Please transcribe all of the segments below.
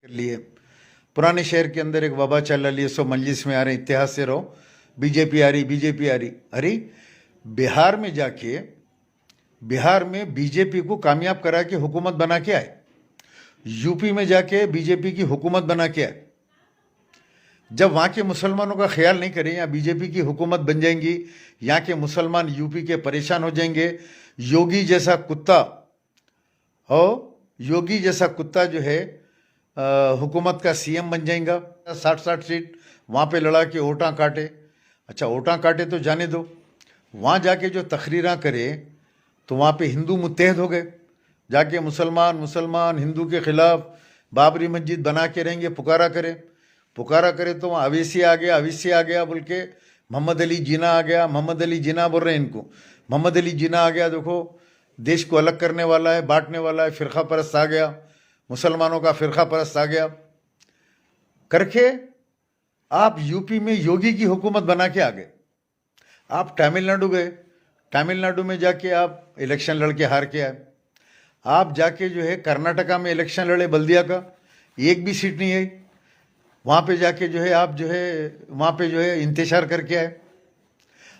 कर लिए। पुराने शहर के अंदर एक वबा चल रही है, सो मजलिस में आ रहे, इतिहास से रहो, बीजेपी आ रही, बीजेपी आ रही। अरे बिहार में जाके, बिहार में बीजेपी को कामयाब करा के हुकूमत बना के आए, यूपी में जाके बीजेपी की हुकूमत बना के आए। जब वहाँ के मुसलमानों का ख्याल नहीं करें, यहाँ बीजेपी की हुकूमत बन जाएंगी, यहाँ के मुसलमान यूपी के परेशान हो जाएंगे। योगी जैसा कुत्ता हो, योगी जैसा कुत्ता जो है हुकूमत का सीएम बन जाएगा। 60-60 सीट वहाँ पे लड़ा के ओटा काटे। अच्छा, ओटा काटे तो जाने दो, वहाँ जाके जो तकरीरें करे तो वहाँ पे हिंदू मुत्तहद हो गए। जाके मुसलमान हिंदू के खिलाफ बाबरी मस्जिद बना के रहेंगे, पुकारा करे तो वहाँ अवेसी आ गया बोल के मोहम्मद अली जिना आ गया। मोहम्मद अली जिना बोल रहे हैं इनको, मोहम्मद अली जिना आ गया, देखो देश को अलग करने वाला है, बांटने वाला है, फिरका परस्त आ गया, मुसलमानों का फिरका परस्त आ गया करके आप यूपी में योगी की हुकूमत बना के आ गए। आप तमिलनाडु गए, तमिलनाडु में जाके आप इलेक्शन लड़के हार के आए। आप जाके जो है कर्नाटका में इलेक्शन लड़े, बल्दिया का एक भी सीट नहीं है, वहाँ पे जाके जो है आप जो है वहाँ पे जो है इंतशार करके आए।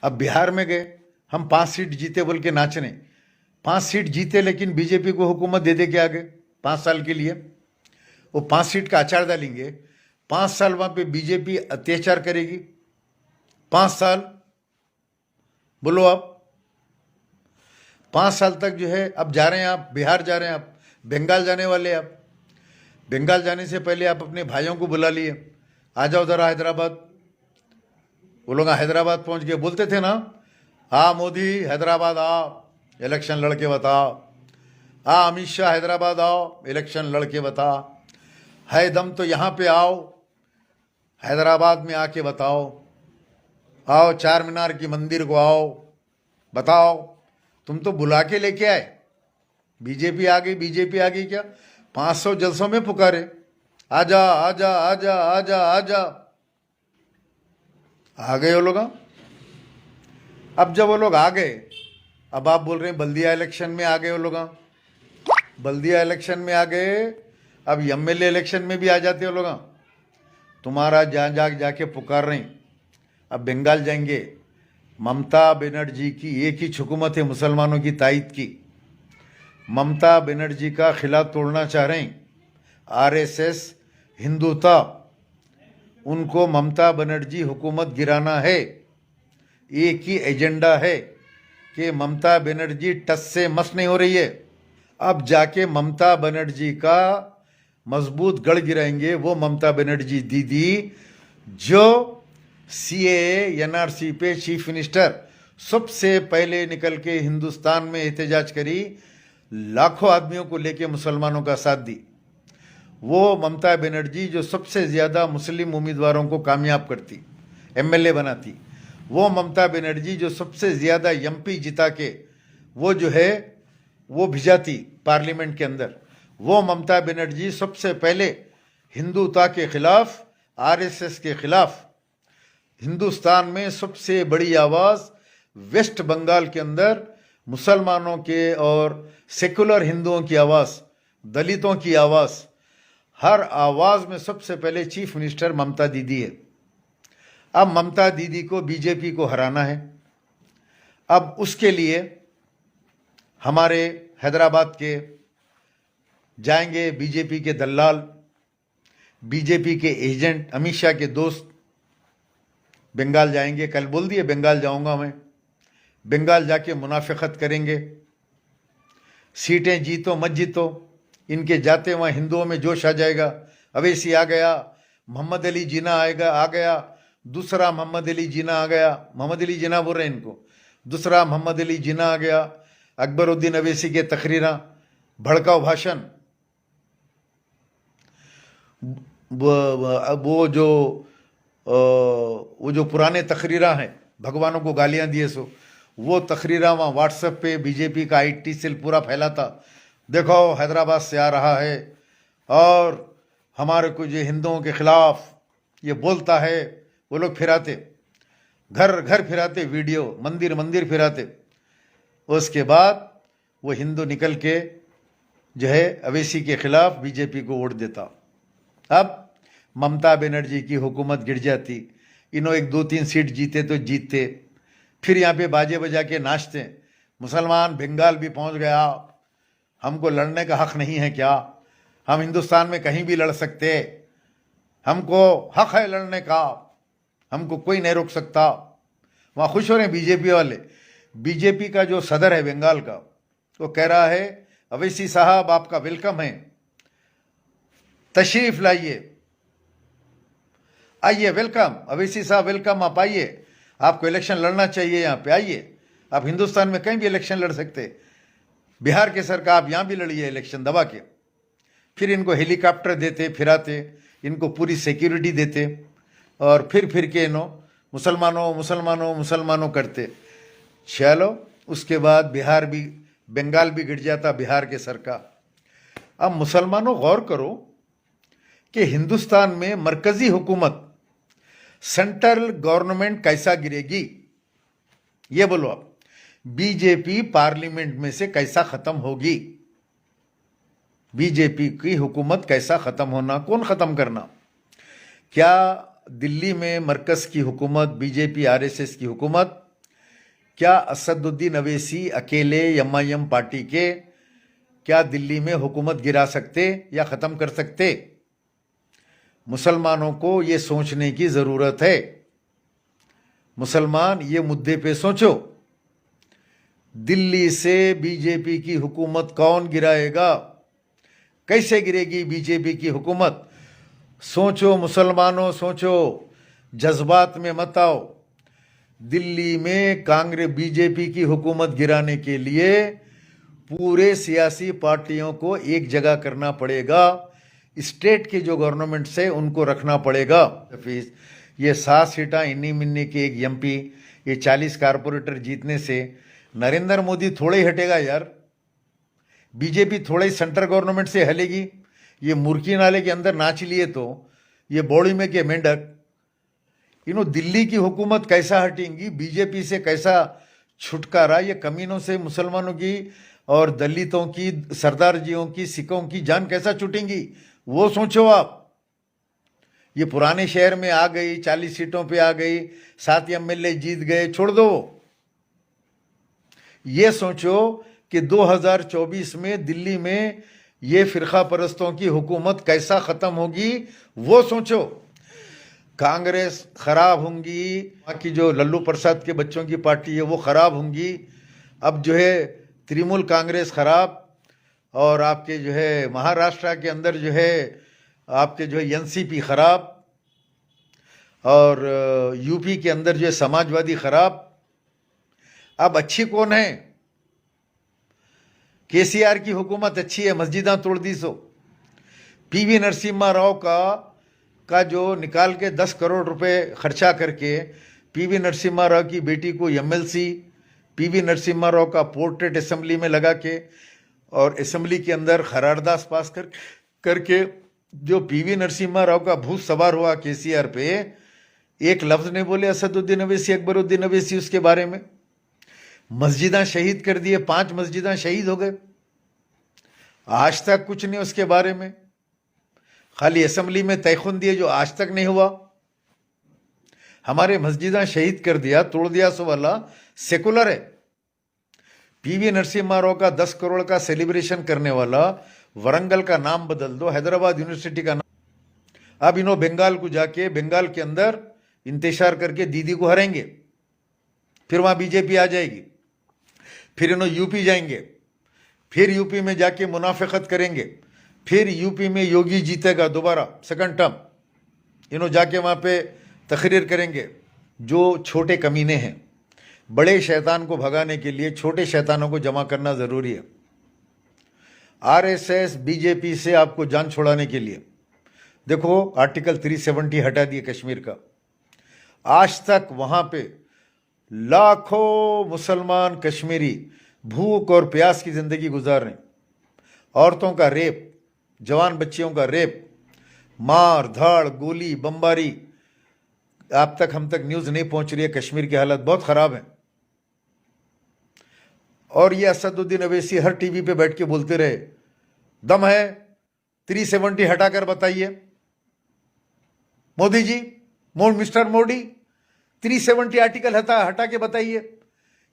अब बिहार में गए, हम 5 सीट जीते बोल के नाचने, 5 सीट जीते लेकिन बीजेपी को हुकूमत दे के आ गए 5 साल के लिए। वो 5 सीट का अचार डालेंगे, 5 साल वहाँ पे बीजेपी अत्याचार करेगी। 5 साल बोलो आप, 5 साल तक जो है। अब जा रहे हैं आप बिहार, जा रहे हैं आप बंगाल जाने वाले। आप बंगाल जाने से पहले आप अपने भाइयों को बुला लिए, आ जाओ जरा हैदराबाद। वो लोग हैदराबाद पहुंच के बोलते थे ना, हाँ मोदी हैदराबाद आओ, इलेक्शन लड़के बताओ। हाँ अमित शाह हैदराबाद आओ, इलेक्शन लड़के बता। है दम तो यहाँ पे आओ, हैदराबाद में आके बताओ। आओ चार मीनार की मंदिर को आओ, बताओ। तुम तो बुला के लेके आए, बीजेपी आ गई क्या? 500 जलसों में पुकारे, आजा आजा आजा आजा आजा, आ गए वो लोग। अब जब वो लोग आ गए, अब आप बोल रहे हैं बल्दिया इलेक्शन में आ गए वो लोग। बल्दिया इलेक्शन में आ गए, अब एमएलए इलेक्शन में भी आ जाते वो लोग। तुम्हारा जाके पुकार रहे हैं। अब बंगाल जाएंगे, ममता बनर्जी की एक ही हुकूमत है मुसलमानों की तायद की। ममता बनर्जी का खिला तोड़ना चाह रहे हैं आरएसएस, हिंदुत्व, उनको ममता बनर्जी हुकूमत गिराना है। एक ही एजेंडा है कि ममता बनर्जी टस से मस नहीं हो रही है। अब जाके ममता बनर्जी का मजबूत गढ़ गिराएंगे वो ममता बनर्जी दीदी, जो सीएए एनआरसी पे चीफ मिनिस्टर सबसे पहले निकल के हिंदुस्तान में एहतजाज करी, लाखों आदमियों को लेके मुसलमानों का साथ दी। वो ममता बनर्जी जो सबसे ज़्यादा मुस्लिम उम्मीदवारों को कामयाब करती, एमएलए बनाती। वो ममता बनर्जी जो सबसे ज़्यादा एमपी जिता के वो जो है वो भिजाती पार्लियामेंट के अंदर। वो ममता बनर्जी सबसे पहले हिंदुत्व के खिलाफ, आरएसएस के खिलाफ हिंदुस्तान में सबसे बड़ी आवाज़ वेस्ट बंगाल के अंदर मुसलमानों के और सेकुलर हिंदुओं की आवाज़, दलितों की आवाज़, हर आवाज़ में सबसे पहले चीफ मिनिस्टर ममता दीदी है। अब ममता दीदी को बीजेपी को हराना है। अब उसके लिए हमारे हैदराबाद के जाएंगे बीजेपी के दलाल, बीजेपी के एजेंट, अमित शाह के दोस्त बंगाल जाएंगे। कल बोल दिए बंगाल जाऊंगा मैं, बंगाल जाके मुनाफिकत करेंगे। सीटें जीतो मत जीतो, इनके जाते वहाँ हिंदुओं में जोश आ जाएगा। अवैसी आ गया, मोहम्मद अली जिना आ गया, दूसरा मोहम्मद अली जिना आ गया। मोहम्मद अली जिना बोल रहे हैं इनको, दूसरा मोहम्मद अली जिना आ गया। अकबरुद्दीन अवैसी के तकरीरा, भड़काऊ भाषण, वो जो पुराने तकरीरा हैं, भगवानों को गालियां दिए सो, वो तकरीरा वहाँ व्हाट्सएप पे बीजेपी का आईटी सेल पूरा फैलाता। देखो हैदराबाद से आ रहा है और हमारे को जो हिंदुओं के खिलाफ ये बोलता है। वो लोग फिराते, घर घर फिराते, वीडियो मंदिर फिराते। उसके बाद वो हिंदू निकल के जो है अवैसी के खिलाफ बीजेपी को वोट देता। अब ममता बनर्जी की हुकूमत गिर जाती, इन्हों 1-2-3 सीट जीते तो जीतते, फिर यहाँ पे बाजे बजा के नाचते, मुसलमान बंगाल भी पहुँच गया, हमको लड़ने का हक नहीं है क्या? हम हिंदुस्तान में कहीं भी लड़ सकते, हमको हक है लड़ने का, हमको कोई नहीं रोक सकता। वहाँ खुश हो रहे हैं बीजेपी वाले। बीजेपी का जो सदर है बंगाल का, वो कह रहा है अवैसी साहब आपका वेलकम है, तशरीफ लाइए, आइए, वेलकम अवैसी साहब, वेलकम, आप आइए, आपको इलेक्शन लड़ना चाहिए, यहाँ पे आइए, आप हिंदुस्तान में कहीं भी इलेक्शन लड़ सकते, बिहार के सरकार आप यहाँ भी लड़िए इलेक्शन दबा के। फिर इनको हेलीकॉप्टर देते, फिराते, इनको पूरी सिक्योरिटी देते, और फिर के इन्हों मुसलमानों मुसलमानों मुसलमानों करते। चलो, उसके बाद बिहार भी, बंगाल भी गिर जाता, बिहार के सरकार। अब मुसलमानों गौर करो कि हिंदुस्तान में मरकजी हुकूमत, सेंट्रल गवर्नमेंट कैसा गिरेगी, ये बोलो आप। बीजेपी पार्लियामेंट में से कैसा खत्म होगी? बीजेपी की हुकूमत कैसा खत्म होना, कौन खत्म करना? क्या दिल्ली में मरकज की हुकूमत, बीजेपी आरएसएस की हुकूमत, क्या असदुद्दीन अवैसी अकेले एमआईएम पार्टी के क्या दिल्ली में हुकूमत गिरा सकते या ख़त्म कर सकते? मुसलमानों को ये सोचने की ज़रूरत है। मुसलमान ये मुद्दे पे सोचो, दिल्ली से बीजेपी की हुकूमत कौन गिराएगा? कैसे गिरेगी बीजेपी की हुकूमत? सोचो मुसलमानों, सोचो, जज्बात में मत आओ। दिल्ली में कांग्रेस बीजेपी की हुकूमत गिराने के लिए पूरे सियासी पार्टियों को एक जगह करना पड़ेगा, स्टेट के जो गवर्नमेंट है उनको रखना पड़ेगा। ये 7 सीटा इन्नी मिन्नी के एक एमपी, ये 40 कारपोरेटर जीतने से नरेंद्र मोदी थोड़े ही हटेगा यार, बीजेपी थोड़े ही सेंट्रल गवर्नमेंट से हलेगी। ये मुर्की नाले के अंदर नाच लिए तो ये बॉडी में के मेंढक, इन्हों दिल्ली की हुकूमत कैसा हटेंगी, बीजेपी से कैसा छुटकारा? ये कमीनों से मुसलमानों की और दलितों की, सरदारजियों की, सिखों की जान कैसा छूटेंगी, वो सोचो आप। ये पुराने शहर में आ गई, 40 सीटों पे आ गई, 7 एमएलए जीत गए, छोड़ दो। ये सोचो कि 2024 में दिल्ली में ये फिरका परस्तों की हुकूमत कैसा खत्म होगी, वो सोचो। कांग्रेस खराब होंगी, बाकी जो लल्लू प्रसाद के बच्चों की पार्टी है वो खराब होंगी। अब जो है तृणमूल कांग्रेस खराब, और आपके जो है महाराष्ट्र के अंदर जो है आपके जो है एनसीपी खराब, और यूपी के अंदर जो है समाजवादी खराब। अब अच्छी कौन है? केसीआर की हुकूमत अच्छी है, मस्जिदां तोड़ दी सो। पीवी नरसिम्हा राव का जो निकाल के 10 करोड़ रुपए खर्चा करके पीवी नरसिम्हा राव की बेटी को एमएलसी, पीवी नरसिम्हा राव का पोर्ट्रेट असेंबली में लगा के, और असेंबली के अंदर खरारदास पास करके जो पीवी नरसिम्हा राव का भूत सवार हुआ केसीआर पे, एक लफ्ज नहीं बोले असदुद्दीन अवैसी, अकबरुद्दीन अवैसी उसके बारे में। मस्जिदां शहीद कर दिए, 5 मस्जिदां शहीद हो गए, आज तक कुछ नहीं उसके बारे में। खाली असेंबली में तयखुन दिए जो आज तक नहीं हुआ। हमारे मस्जिदां शहीद कर दिया, तोड़ दिया, सो वाला सेकुलर है। पीवी नरसिम्हा राव का 10 करोड़ का सेलिब्रेशन करने वाला, वरंगल का नाम बदल दो, हैदराबाद यूनिवर्सिटी का नाम। अब इन्हों बंगाल को जाके, बंगाल के अंदर इंतशार करके दीदी को हराएंगे, फिर वहां बीजेपी आ जाएगी। फिर इन्हों यूपी जाएंगे, फिर यूपी में जाके मुनाफिकत करेंगे, फिर यूपी में योगी जीतेगा दोबारा सेकंड टर्म, इन्हों जाके वहां पे तकरीर करेंगे। जो छोटे कमीने हैं, बड़े शैतान को भगाने के लिए छोटे शैतानों को जमा करना ज़रूरी है। आरएसएस बीजेपी से आपको जान छुड़ाने के लिए देखो आर्टिकल 370 हटा दिए कश्मीर का। आज तक वहाँ पे लाखों मुसलमान कश्मीरी भूख और प्यास की ज़िंदगी गुजार रहे हैं। औरतों का रेप, जवान बच्चियों का रेप, मार धाड़, गोली, बमबारी, आप तक हम तक न्यूज़ नहीं पहुंच रही है। कश्मीर की हालत बहुत ख़राब है। और ये असदुद्दीन अवैसी हर टीवी पे बैठ के बोलते रहे, दम है 370 हटाकर बताइए, मोदी जी, मिस्टर मोदी, 370 आर्टिकल हटा के बताइए।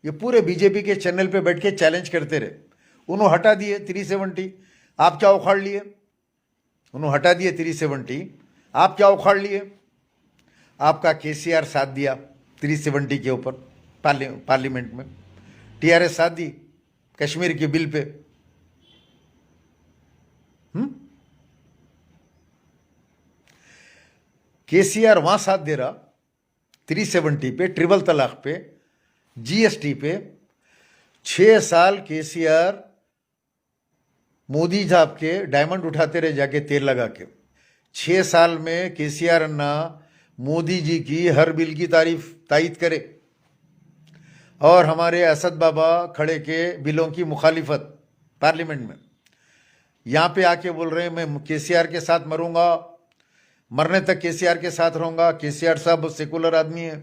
ये पूरे बीजेपी के चैनल पे बैठ के चैलेंज करते रहे, उन्होंने हटा दिए 370। आप क्या उखाड़ लिए? उन्होंने हटा दिए 370, आप क्या उखाड़ लिए? आपका केसीआर साथ दिया 370 के ऊपर पार्लियामेंट में, टीआरएस साथ दी कश्मीर के बिल पे। केसीआर वहां साथ दे रहा 370 पे, ट्रिपल तलाक पे, जीएसटी पे। 6 साल केसीआर मोदी साहब के डायमंड उठाते रहे जाके तेल लगा के। 6 साल में केसीआर अन्ना मोदी जी की हर बिल की तारीफ करे और हमारे असद बाबा खड़े के बिलों की मुखालिफत पार्लियामेंट में। यहाँ पे आके बोल रहे हैं मैं केसीआर के साथ मरूंगा, मरने तक केसीआर के साथ रहूंगा। केसीआर साहब सेकुलर आदमी है।